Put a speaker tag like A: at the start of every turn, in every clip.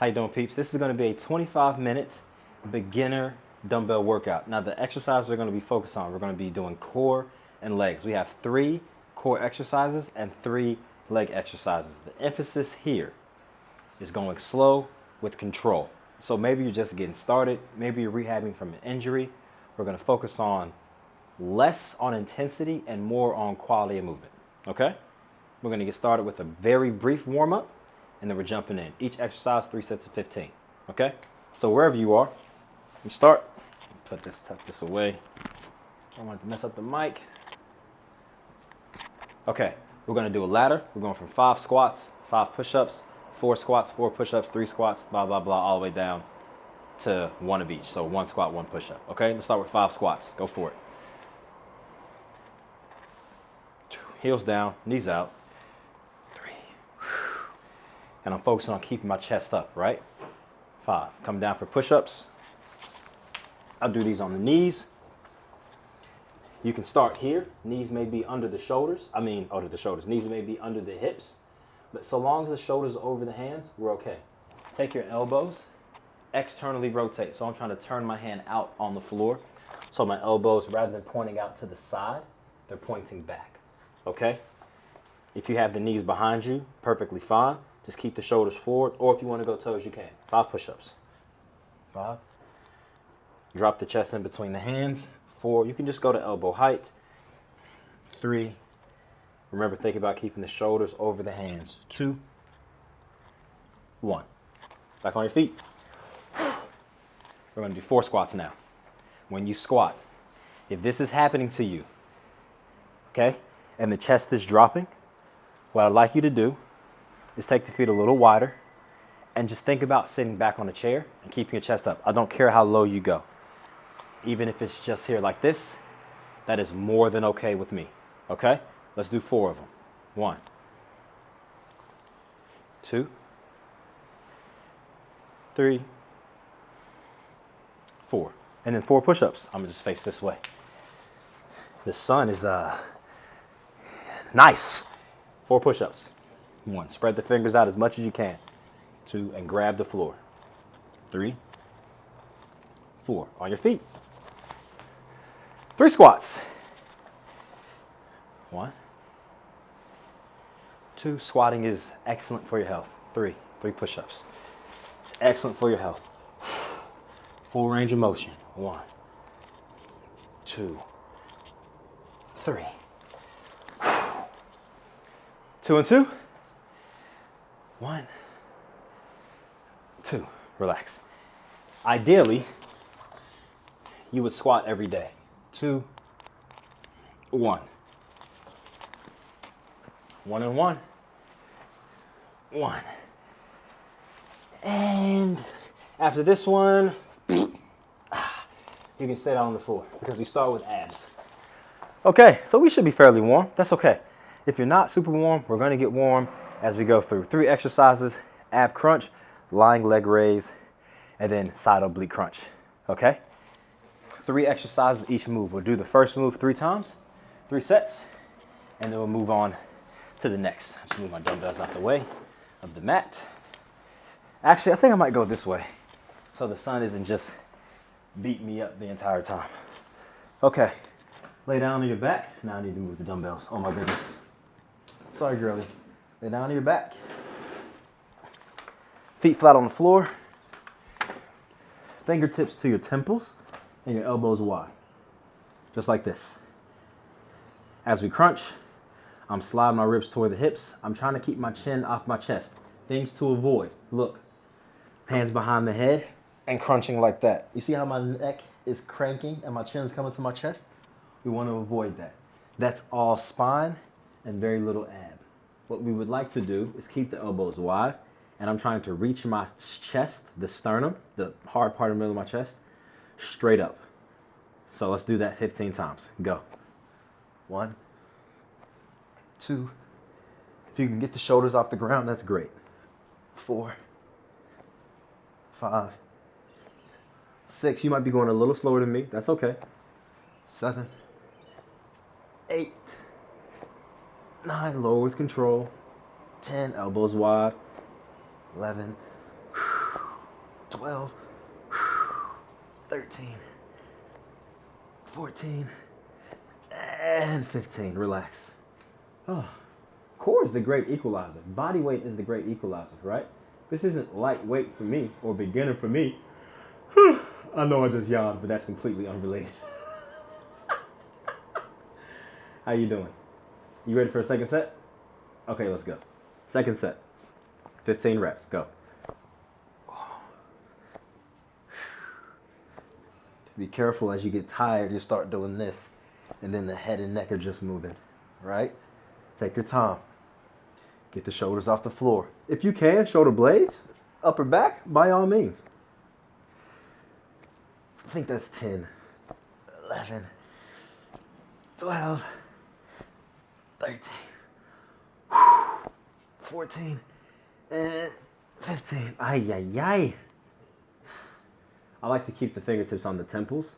A: How you doing, peeps? This is going to be a 25-minute beginner dumbbell workout. Now, the exercises we're going to be focused on, we're going to be doing core and legs. We have 3 core exercises and 3 leg exercises. The emphasis here is going slow with control. So maybe you're just getting started. Maybe you're rehabbing from an injury. We're going to focus on less on intensity and more on quality of movement. Okay? We're going to get started with a very brief warm-up, and then we're jumping in. Each exercise, 3 sets of 15. Okay? So wherever you are, you start. Tuck this away. I don't want to mess up the mic. Okay, we're going to do a ladder. We're going from 5 squats, 5 push-ups, 4 squats, 4 push-ups, 3 squats, blah, blah, blah, all the way down to 1 of each. So 1 squat, 1 push-up. Okay, let's start with 5 squats. Go for it. Heels down, knees out. 3. And I'm focusing on keeping my chest up, right? 5. Come down for push-ups. I'll do these on the knees. You can start here. Knees may be under the shoulders. Knees may be under the hips. But so long as the shoulders are over the hands, we're okay. Take your elbows, externally rotate. So I'm trying to turn my hand out on the floor. So my elbows, rather than pointing out to the side, they're pointing back. Okay? If you have the knees behind you, perfectly fine. Just keep the shoulders forward. Or if you want to go toes, you can. 5 push-ups. 5. Drop the chest in between the hands. 4. You can just go to elbow height. 3. Remember, think about keeping the shoulders over the hands. 2. 1. Back on your feet. We're going to do 4 squats now. When you squat, if this is happening to you, okay, and the chest is dropping, what I'd like you to do is take the feet a little wider and just think about sitting back on a chair and keeping your chest up. I don't care how low you go. Even if it's just here like this, that is more than okay with me. Okay? Let's do 4 of them. 1, 2, 3, 4. And then 4 push-ups. I'm gonna just face this way. The sun is nice. 4 push-ups. 1, spread the fingers out as much as you can. 2, and grab the floor. 3, 4, on your feet. 3 squats. 1, 2, squatting is excellent for your health. 3 push-ups. It's excellent for your health. Full range of motion. 1, 2, 3. 2 and 2. 1, 2. Relax. Ideally, you would squat every day. 2, 1. 1 and 1. 1. And after this one, you can stay down on the floor because we start with abs. Okay, so we should be fairly warm. That's okay. If you're not super warm, we're going to get warm as we go through 3 exercises: ab crunch, lying leg raise, and then side oblique crunch. Okay? 3 exercises each move. We'll do the first move 3 times, 3 sets, and then we'll move on to the next. Just move my dumbbells out the way of the mat. Actually, I think I might go this way so the sun isn't just beating me up the entire time. Okay, lay down on your back. Now I need to move the dumbbells. Oh my goodness. Sorry, girlie. Lay down on your back. Feet flat on the floor. Fingertips to your temples and your elbows wide. Just like this. As we crunch, I'm sliding my ribs toward the hips. I'm trying to keep my chin off my chest. Things to avoid. Look, hands behind the head and crunching like that. You see how my neck is cranking and my chin is coming to my chest? We want to avoid that. That's all spine and very little ab. What we would like to do is keep the elbows wide, and I'm trying to reach my chest, the sternum, the hard part in the middle of my chest, straight up. So let's do that 15 times. Go. 1, 2. If you can get the shoulders off the ground, that's great. 4, 5, 6. You might be going a little slower than me. That's okay. 7, 8, 9. Lower with control. 10. Elbows wide. 11, 12, 13, 14, and 15. Relax. Oh, core is the great equalizer. Body weight is the great equalizer, right? This isn't lightweight for me or beginner for me. I know I just yawned, but that's completely unrelated. How you doing? You ready for a second set? Okay, let's go. Second set. 15 reps. Go. Be careful as you get tired, you start doing this, and then the head and neck are just moving, right? Take your time. Get the shoulders off the floor. If you can, shoulder blades, upper back, by all means. I think that's 10, 11, 12, 13, 14, and 15. Ay, ay, ay. I like to keep the fingertips on the temples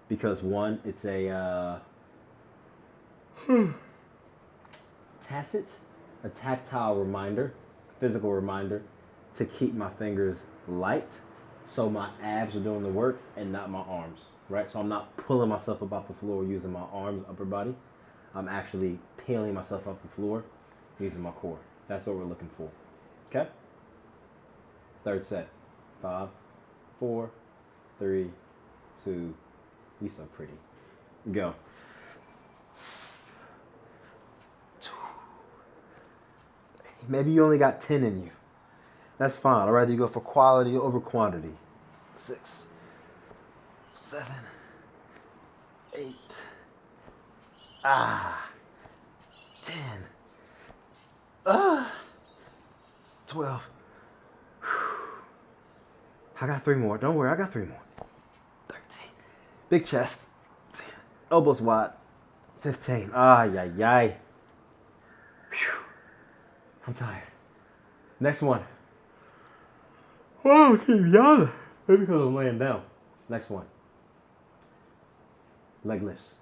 A: because one, it's a tactile reminder, physical reminder to keep my fingers light so my abs are doing the work and not my arms, right? So I'm not pulling myself up off the floor using my arms, upper body. I'm actually peeling myself off the floor using my core. That's what we're looking for, okay? Third set, 5, 4, 3, 2, you so pretty. Go. Maybe you only got 10 in you. That's fine. I'd rather you go for quality over quantity. 6, 7, 8, 10, 12. I got 3 more. Don't worry, I got 3 more. 13. Big chest. Elbows wide. 15. Ay, ay, ay. I'm tired. Next one. Oh, I keep yawning. Maybe because I'm laying down. Next one. Leg lifts.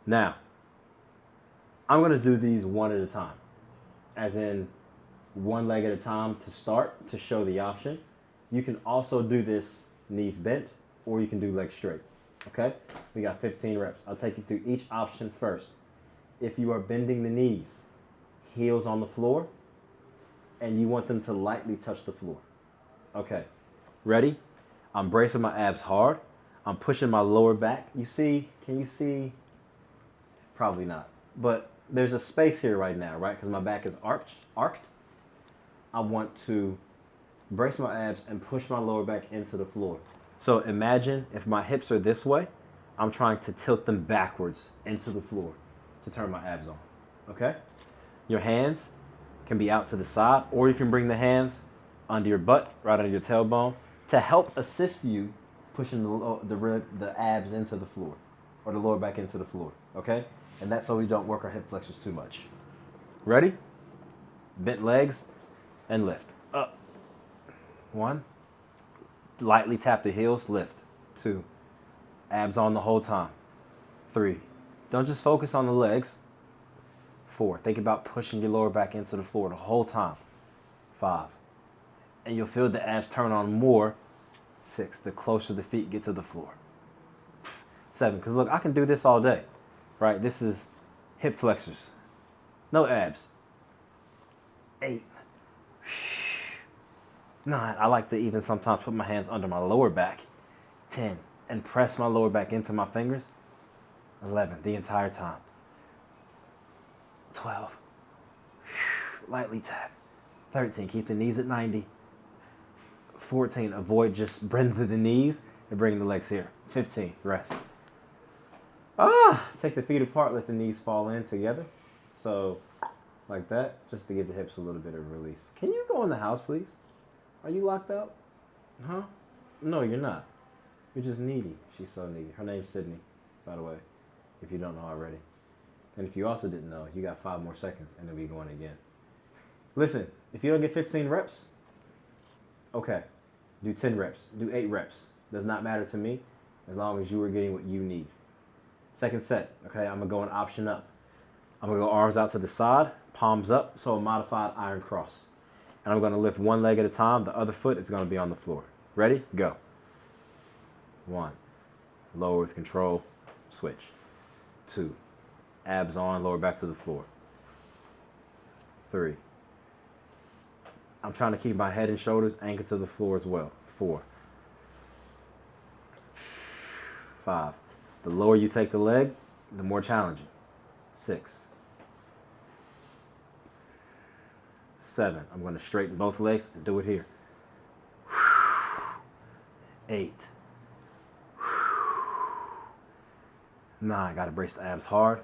A: Now, I'm going to do these one at a time. As in, one leg at a time to start, to show the option. You can also do this knees bent, or you can do legs straight. Okay? We got 15 reps. I'll take you through each option first. If you are bending the knees, heels on the floor, and you want them to lightly touch the floor. Okay, ready? I'm bracing my abs hard. I'm pushing my lower back. You see, can you see? Probably not. But there's a space here right now, right? Because my back is arched. I want to brace my abs and push my lower back into the floor. So imagine if my hips are this way, I'm trying to tilt them backwards into the floor to turn my abs on, okay? Your hands can be out to the side, or you can bring the hands under your butt, right under your tailbone, to help assist you pushing the abs into the floor, or the lower back into the floor, okay? And that's so we don't work our hip flexors too much. Ready? Bent legs and lift. Up. 1. Lightly tap the heels, lift. 2. Abs on the whole time. 3. Don't just focus on the legs. 4. Think about pushing your lower back into the floor the whole time. 5. And you'll feel the abs turn on more. 6. The closer the feet get to the floor. 7. Because look, I can do this all day. Right? This is hip flexors. No abs. 8. 9. I like to even sometimes put my hands under my lower back. 10. And press my lower back into my fingers. 11. The entire time. 12. Lightly tap. 13. Keep the knees at 90. 14. Avoid just bending through the knees and bringing the legs here. 15. Rest. Take the feet apart. Let the knees fall in together. So, like that, just to give the hips a little bit of release. Can you go in the house, please? Are you locked out? Huh? No, you're not. You're just needy. She's so needy. Her name's Sydney, by the way, if you don't know already. And if you also didn't know, you got 5 more seconds and then we going again. Listen, if you don't get 15 reps, okay, do 10 reps, do 8 reps. Does not matter to me as long as you are getting what you need. Second set, okay, I'm gonna go an option up. I'm gonna go arms out to the side, palms up, so a modified iron cross. And I'm gonna lift one leg at a time. The other foot is gonna be on the floor. Ready? Go. 1. Lower with control. Switch. 2. Abs on, lower back to the floor. 3. I'm trying to keep my head and shoulders anchored to the floor as well. 4. 5. The lower you take the leg, the more challenging. 6. 7. I'm going to straighten both legs and do it here. 8. 9. Got to brace the abs hard.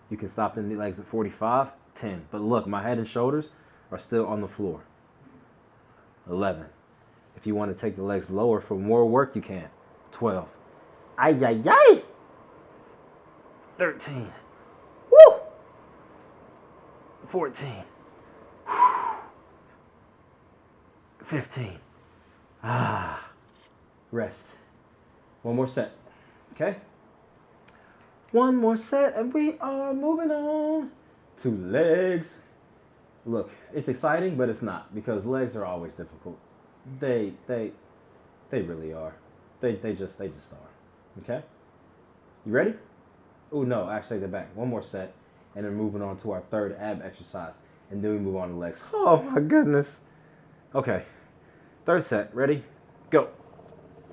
A: You can stop the legs at 45. 10. But look, my head and shoulders are still on the floor. 11. If you want to take the legs lower for more work, you can. 12. Ay, ay, ay. 13. Woo! 14. 15. Rest. One more set. Okay? One more set and we are moving on to legs. Look, it's exciting, but it's not, because legs are always difficult. They really are. They just are. Okay? You ready? Oh no, actually they're back. One more set, and then moving on to our third ab exercise, and then we move on to legs. Oh my goodness. Okay. Third set. Ready? Go.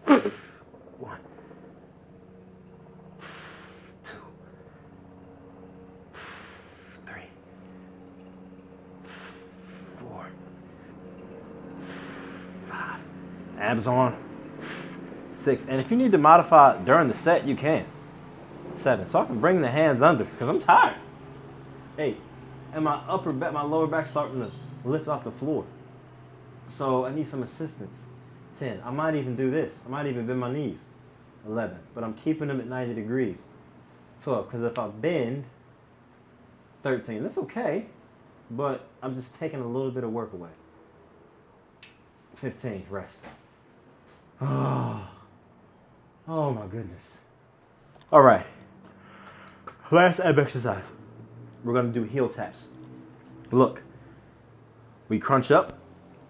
A: 1. 2. 3. 4. 5. Abs on. 6. And if you need to modify during the set, you can. 7. So I can bring the hands under because I'm tired. 8. And my upper back, my lower back starting to lift off the floor. So I need some assistance. 10. I might even do this. I might even bend my knees. 11. But I'm keeping them at 90 degrees. 12. Because if I bend, 13. That's okay. But I'm just taking a little bit of work away. 15. Rest. Oh my goodness. All right. Last ab exercise. We're going to do heel taps. Look. We crunch up.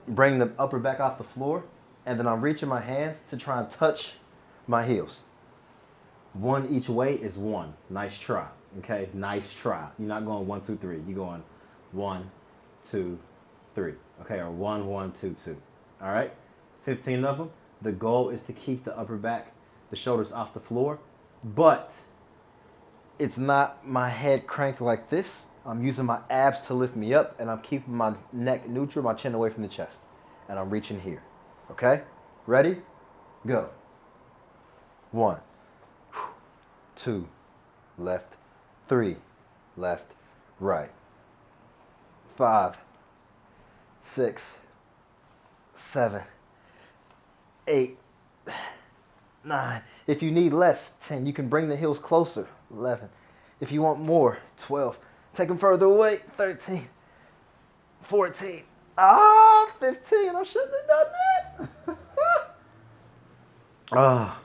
A: Bring the upper back off the floor, and then I'm reaching my hands to try and touch my heels. 1 each way is 1. Nice try. Okay? Nice try. You're not going 1, 2, 3. You're going 1, 2, 3. Okay? Or 1, 1, 2, 2. All right? 15 of them. The goal is to keep the upper back, the shoulders off the floor, but it's not my head cranked like this. I'm using my abs to lift me up, and I'm keeping my neck neutral, my chin away from the chest. And I'm reaching here. Okay? Ready? Go. 1. 2. Left. 3. Left. Right. 5. 6. 7. 8. 9. If you need less, 10. You can bring the heels closer. 11. If you want more, 12. Take them further away. 13. 14. 15. I shouldn't have done that.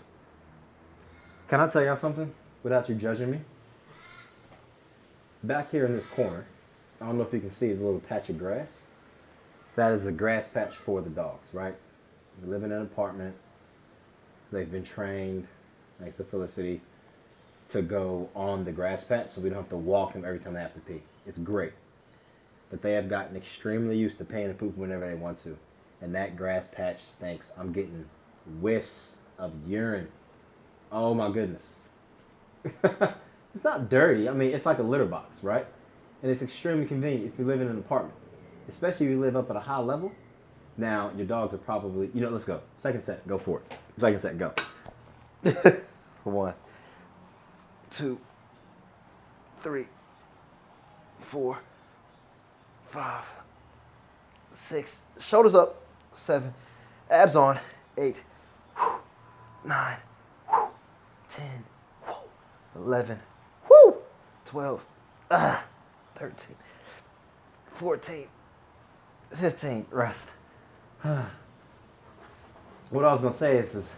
A: Can I tell y'all something without you judging me? Back here in this corner, I don't know if you can see the little patch of grass. That is the grass patch for the dogs, right? They live in an apartment. They've been trained, thanks to Felicity, to go on the grass patch so we don't have to walk them every time they have to pee. It's great. But they have gotten extremely used to peeing and pooping whenever they want to. And that grass patch stinks. I'm getting whiffs of urine. Oh my goodness. It's not dirty. I mean, it's like a litter box, right? And it's extremely convenient if you live in an apartment. Especially if you live up at a high level. Now, your dogs are probably, let's go. Second set, go for it. Second set, go. 1, 2, 3, 4, 5, 6. Shoulders up. 7. Abs on. 8, 9, 10, 11, 12, 13, 14, 15. Rest. What I was going to say is,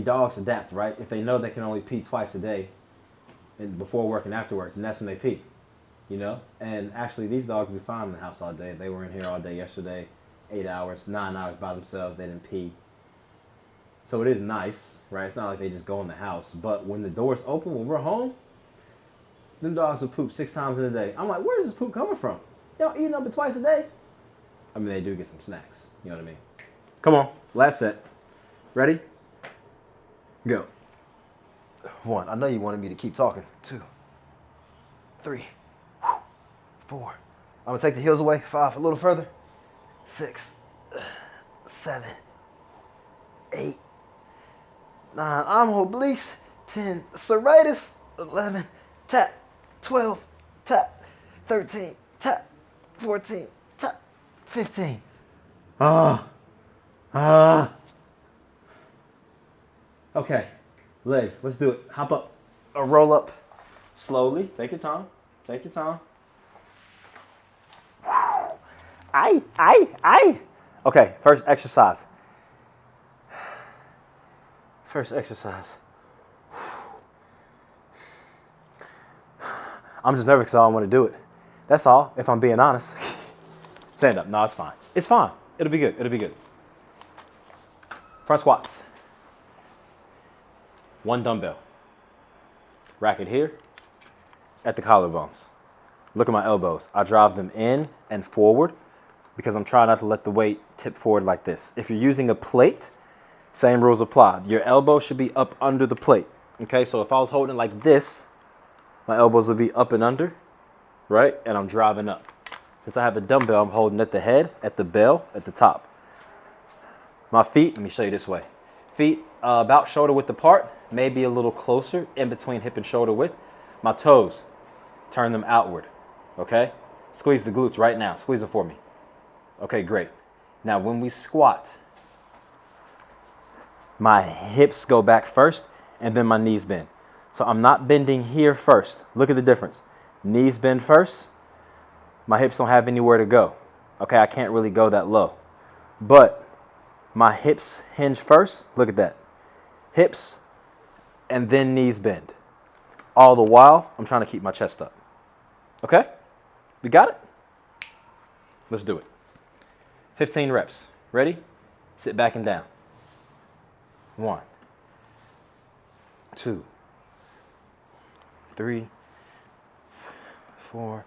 A: dogs adapt, right? If they know they can only pee twice a day, and before work and after work, then that's when they pee, And actually, these dogs will be fine in the house all day. They were in here all day yesterday. 8 hours, 9 hours by themselves. They didn't pee. So it is nice, right? It's not like they just go in the house. But when the doors open, when we're home, them dogs will poop 6 times in a day. I'm like, where's this poop coming from? Y'all eating up it twice a day? I mean, they do get some snacks. You know what I mean? Come on. Last set. Ready? Go. 1. I know you wanted me to keep talking. 2, 3, 4. I'm going to take the heels away. 5. A little further. 6, 7, 8, 9. I'm obliques. 10. Serratus. 11. Tap. 12. Tap. 13. Tap. 14. Tap. 15. Okay. Legs. Let's do it. Hop up. Or roll up. Slowly. Take your time. Take your time. Aye. Okay, first exercise. I'm just nervous because I don't want to do it. That's all, if I'm being honest. Stand up. No, it's fine. It's fine. It'll be good. Front squats. 1 dumbbell. Rack it here at the collarbones. Look at my elbows. I drive them in and forward because I'm trying not to let the weight tip forward like this. If you're using a plate, same rules apply. Your elbow should be up under the plate. Okay, so if I was holding it like this, my elbows would be up and under, right? And I'm driving up. Since I have a dumbbell, I'm holding at the head, at the bell, at the top. My feet, let me show you this way. Feet about shoulder width apart, maybe a little closer in between hip and shoulder width. My toes, turn them outward, okay? Squeeze the glutes right now. Squeeze them for me. Okay, great. Now, when we squat, my hips go back first and then my knees bend. So I'm not bending here first. Look at the difference. Knees bend first. My hips don't have anywhere to go. Okay, I can't really go that low. But my hips hinge first. Look at that. Hips and then knees bend. All the while, I'm trying to keep my chest up. Okay? We got it? Let's do it. 15 reps. Ready? Sit back and down. 1, 2, 3, 4.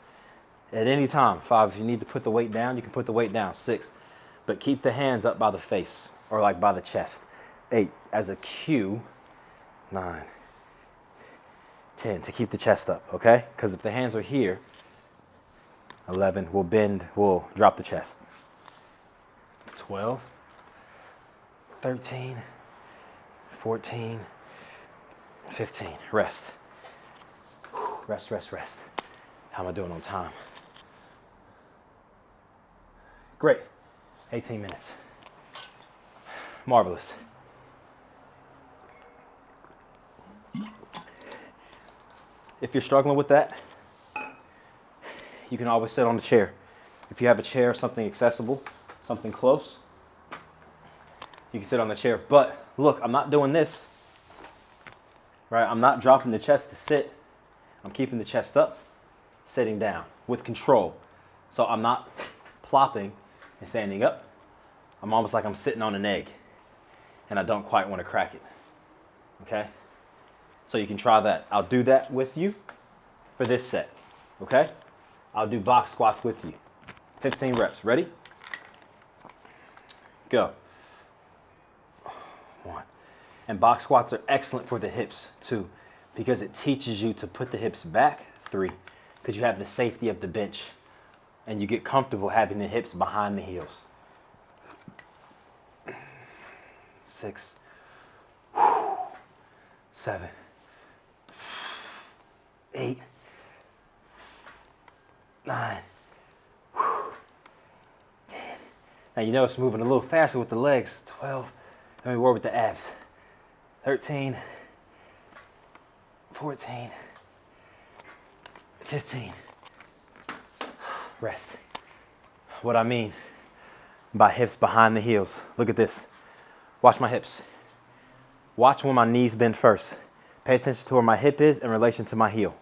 A: At any time, 5. If you need to put the weight down, you can put the weight down. 6. But keep the hands up by the face or like by the chest. 8. As a cue. 9. 10. To keep the chest up, okay? Because if the hands are here, 11. We'll bend, we'll drop the chest. 12. 13. 14. 15. Rest. Rest. How am I doing on time? Great. 18 minutes. Marvelous. If you're struggling with that, you can always sit on the chair. If you have a chair, something accessible, something close, you can sit on the chair. But look, I'm not doing this, right? I'm not dropping the chest to sit. I'm keeping the chest up, sitting down with control. So I'm not plopping and standing up. I'm almost like I'm sitting on an egg and I don't quite want to crack it, okay? So you can try that. I'll do that with you for this set, okay? I'll do box squats with you. 15 reps. Ready? Go. 1. And box squats are excellent for the hips too, because it teaches you to put the hips back. 3, because you have the safety of the bench and you get comfortable having the hips behind the heels. 6, 7, 8, 9, 10. Now you know it's moving a little faster with the legs. 12. Let me work with the abs. 13, 14, 15. Rest. What I mean by hips behind the heels. Look at this. Watch my hips. Watch when my knees bend first. Pay attention to where my hip is in relation to my heel.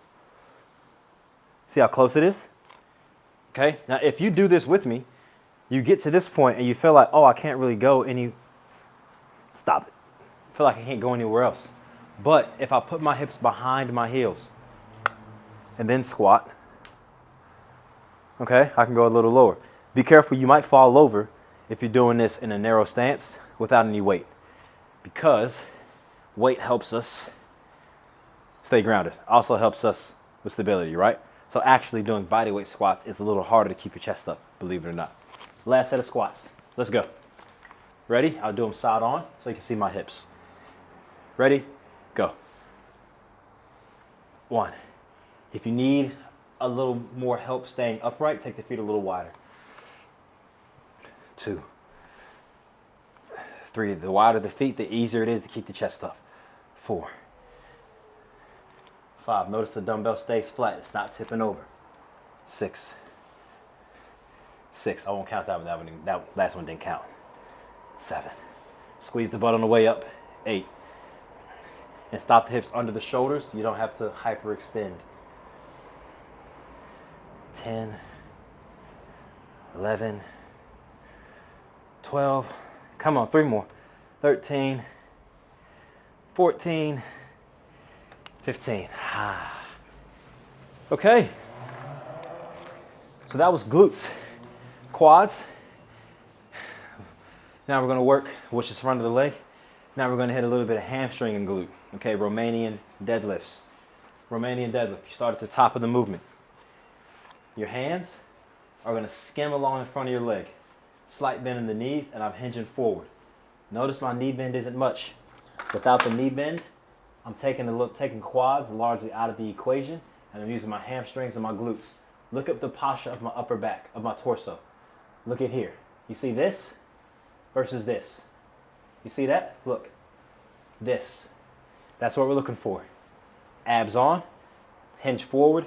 A: See how close it is? Okay, now if you do this with me, You get to this point and you feel like, oh, I can't really go any, stop it. I feel like I can't go anywhere else. But if I put my hips behind my heels and then squat, okay, I can go a little lower. Be careful, you might fall over if you're doing this in a narrow stance without any weight, because weight helps us stay grounded. Also helps us with stability, right? So actually doing bodyweight squats is a little harder to keep your chest up, believe it or not. Last set of squats. Let's go. Ready? I'll do them side on so you can see my hips. Ready? Go. 1. If you need a little more help staying upright, take the feet a little wider. 2. 3. The wider the feet, the easier it is to keep the chest up. 4. 5. Notice the dumbbell stays flat. It's not tipping over. 6. 6. I won't count that one. That last one didn't count. 7. Squeeze the butt on the way up. 8. And stop the hips under the shoulders. You don't have to hyperextend. 10. 11. 12. Come on, 3 more. 13. 14. 15. Okay. So that was glutes. Quads. Now we're going to work, which is front of the leg. Now we're going to hit a little bit of hamstring and glute. Okay, Romanian deadlifts. Romanian deadlift. You start at the top of the movement. Your hands are going to skim along in front of your leg. Slight bend in the knees, and I'm hinging forward. Notice my knee bend isn't much. Without the knee bend, I'm taking quads largely out of the equation, and I'm using my hamstrings and my glutes. Look up the posture of my upper back, of my torso. Look at here. You see this versus this. You see that? Look. This. That's what we're looking for. Abs on, hinge forward,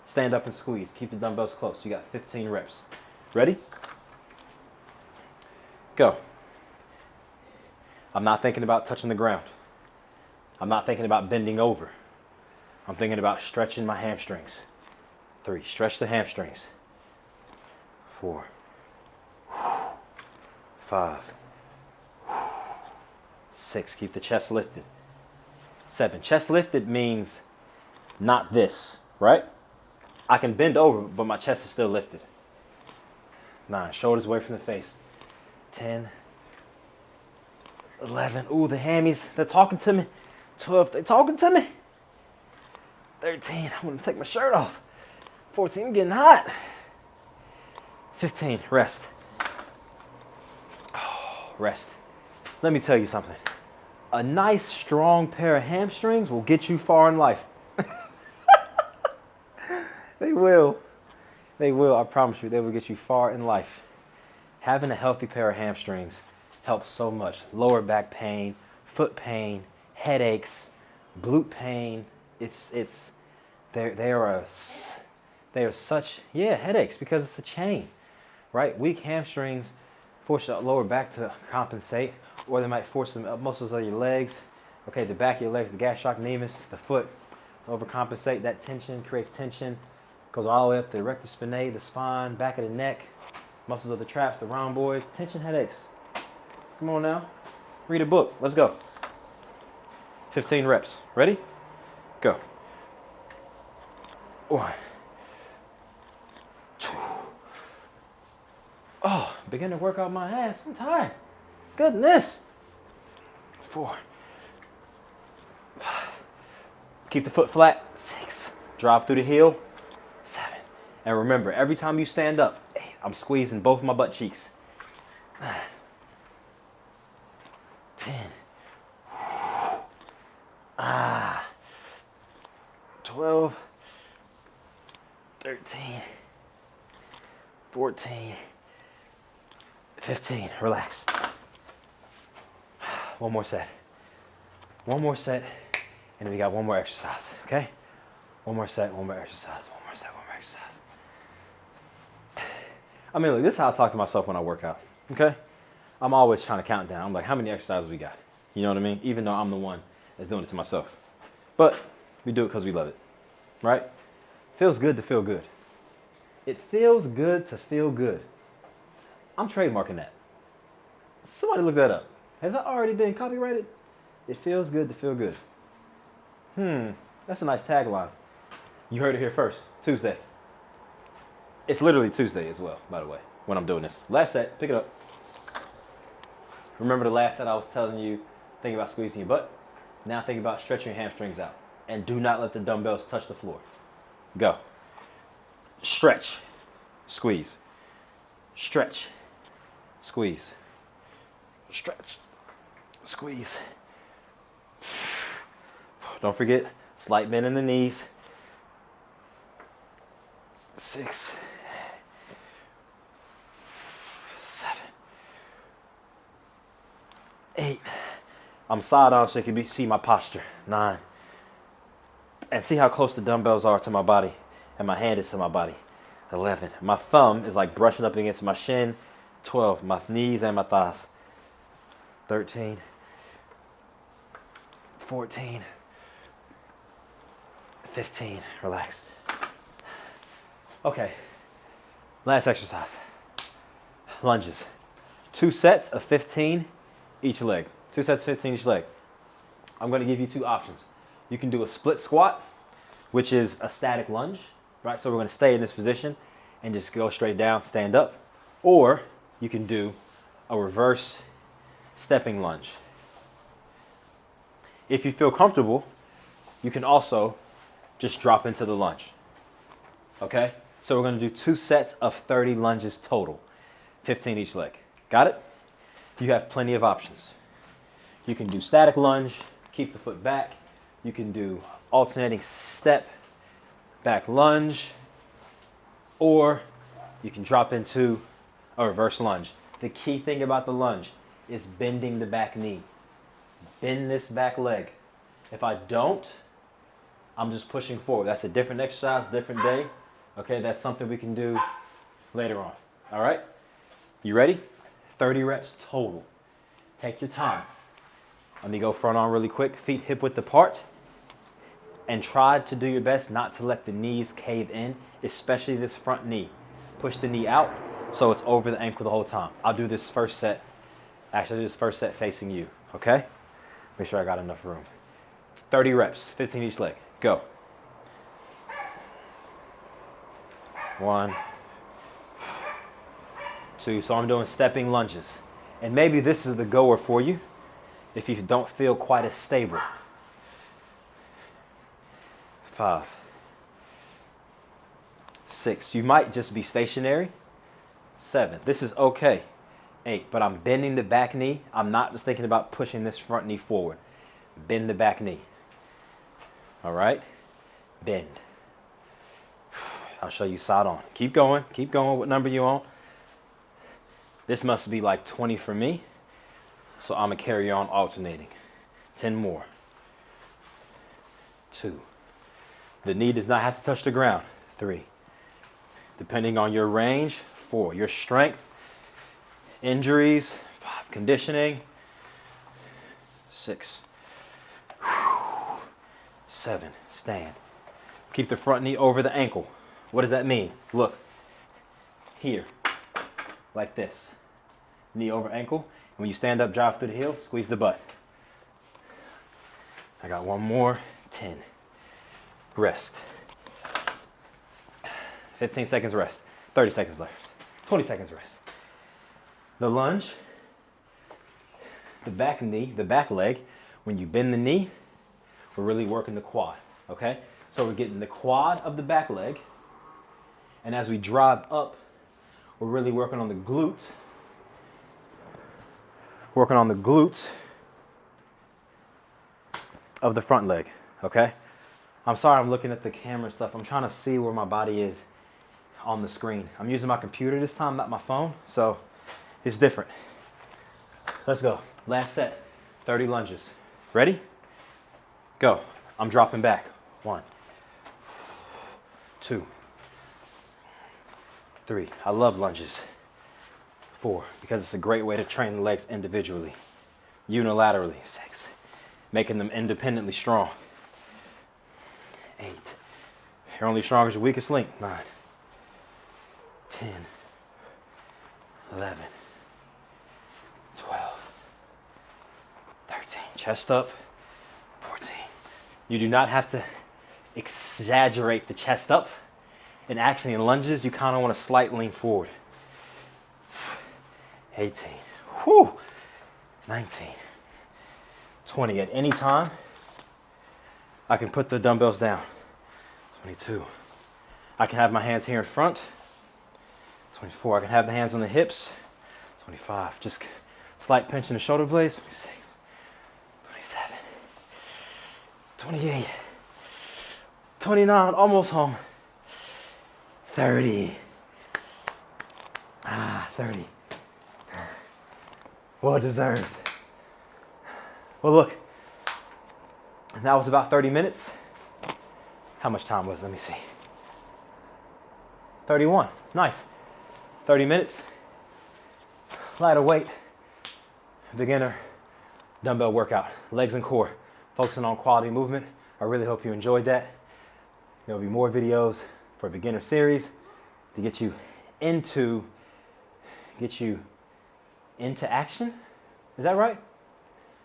A: stand up and squeeze. Keep the dumbbells close. You got 15 reps. Ready? Go. I'm not thinking about touching the ground. I'm not thinking about bending over. I'm thinking about stretching my hamstrings. 3. Stretch the hamstrings. 4. 5. 6. Keep the chest lifted. 7. Chest lifted means not this, right? I can bend over, but my chest is still lifted. 9. Shoulders away from the face. 10. 11. Ooh, the hammies, they're talking to me. 12. They're talking to me. 13. I'm going to take my shirt off. 14. I'm getting hot. 15. Rest. Oh, rest. Let me tell you something. A nice, strong pair of hamstrings will get you far in life. They will. They will. I promise you, they will get you far in life. Having a healthy pair of hamstrings helps so much. Lower back pain, foot pain, headaches, glute pain. They are such headaches because it's a chain, right? Weak hamstrings force your lower back to compensate, or they might force the muscles of your legs. Okay, the back of your legs, the gastrocnemius, the foot, overcompensate. That tension creates tension, goes all the way up the rectus spinae, the spine, back of the neck, muscles of the traps, the rhomboids, tension headaches. Come on now, read a book. Let's go. 15 reps. Ready? Go. 1. 2. Oh, beginning to work out my ass. I'm tired. Goodness. 4. 5. Keep the foot flat. 6. Drop through the heel. 7. And remember, every time you stand up, I'm squeezing both my butt cheeks. 9. 10. 12. 13. 14. 15. Relax. One more set. One more set. And then we got one more exercise. Okay? One more set, one more exercise. One more set, one more exercise. I mean, look, this is how I talk to myself when I work out. Okay? I'm always trying to count down. I'm like, how many exercises we got? You know what I mean? Even though I'm the one that's doing it to myself. But we do it because we love it. Right? Feels good to feel good. It feels good to feel good. I'm trademarking that. Somebody look that up. Has that already been copyrighted? It feels good to feel good. That's a nice tagline. You heard it here first. Tuesday. It's literally Tuesday as well, by the way, when I'm doing this. Last set, pick it up. Remember the last set I was telling you, think about squeezing your butt? Now think about stretching your hamstrings out. And do not let the dumbbells touch the floor. Go. Stretch. Squeeze. Stretch. Squeeze. Stretch. Squeeze. Don't forget, slight bend in the knees. 6, 7, 8. I'm side on so you can see my posture. 9. And see how close the dumbbells are to my body and my hand is to my body. 11. My thumb is like brushing up against my shin. 12. My knees and my thighs. 13. 14. 15. Relax. Okay. Last exercise. Lunges. 2 sets of 15 each leg. 2 sets of 15 each leg. I'm going to give you 2 options. You can do a split squat, which is a static lunge, right? So we're going to stay in this position and just go straight down, stand up. Or you can do a reverse stepping lunge. If you feel comfortable, you can also just drop into the lunge. Okay? So we're going to do 2 sets of 30 lunges total, 15 each leg. Got it? You have plenty of options. You can do static lunge, keep the foot back. You can do alternating step, back lunge, or you can drop into a reverse lunge. The key thing about the lunge is bending the back knee. Bend this back leg. If I don't, I'm just pushing forward. That's a different exercise, different day. Okay, that's something we can do later on. All right? You ready? 30 reps total. Take your time. Let me go front arm really quick. Feet hip width apart. And try to do your best not to let the knees cave in, especially this front knee. Push the knee out so it's over the ankle the whole time. I'll do this first set. Actually, I'll do this first set facing you. Okay? Make sure I got enough room. 30 reps, 15 each leg. Go. 1, 2. So I'm doing stepping lunges. And maybe this is the goer for you if you don't feel quite as stable. 5, 6. You might just be stationary. 7. This is okay. 8. But I'm bending the back knee. I'm not just thinking about pushing this front knee forward. Bend the back knee. All right? Bend. I'll show you side on. Keep going. Keep going. What number you on? This must be like 20 for me. So I'm going to carry on alternating. 10 more. 2. The knee does not have to touch the ground. 3. Depending on your range. 4. Your strength. Injuries. 5. Conditioning. 6. 7. Stand. Keep the front knee over the ankle. What does that mean? Look. Here. Like this. Knee over ankle. And when you stand up, drive through the heel, squeeze the butt. I got one more. 10. Rest. 15 seconds rest. 30 seconds left. 20 seconds rest. The lunge. The back knee, the back leg. When you bend the knee, we're really working the quad. Okay? So we're getting the quad of the back leg. And as we drive up, we're really working on the glute. Working on the glute of the front leg, okay? I'm sorry I'm looking at the camera stuff. I'm trying to see where my body is on the screen. I'm using my computer this time, not my phone, so it's different. Let's go. Last set, 30 lunges. Ready? Go. I'm dropping back. 1, 2, 3. I love lunges. 4, because it's a great way to train the legs individually, unilaterally. 6, making them independently strong. 8, you're only strong as your weakest link. 9, 10, 11, 12, 13. Chest up. 14. You do not have to exaggerate the chest up. And actually in lunges, you kind of want to slight lean forward. 18. Whew. 19. 20. At any time, I can put the dumbbells down. 22. I can have my hands here in front. 24. I can have the hands on the hips. 25. Just slight pinch in the shoulder blades. 26. 27. 28. 29. Almost home. 30. 30. Well deserved. Well, look. That was about 30 minutes. How much time was it? Let me see. 31. Nice. 30 minutes. Lighter weight. Beginner dumbbell workout. Legs and core. Focusing on quality movement. I really hope you enjoyed that. There'll be more videos for a beginner series to get you into action. Is that right?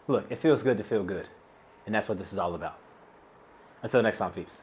A: Look, it feels good to feel good. And that's what this is all about. Until next time, peeps.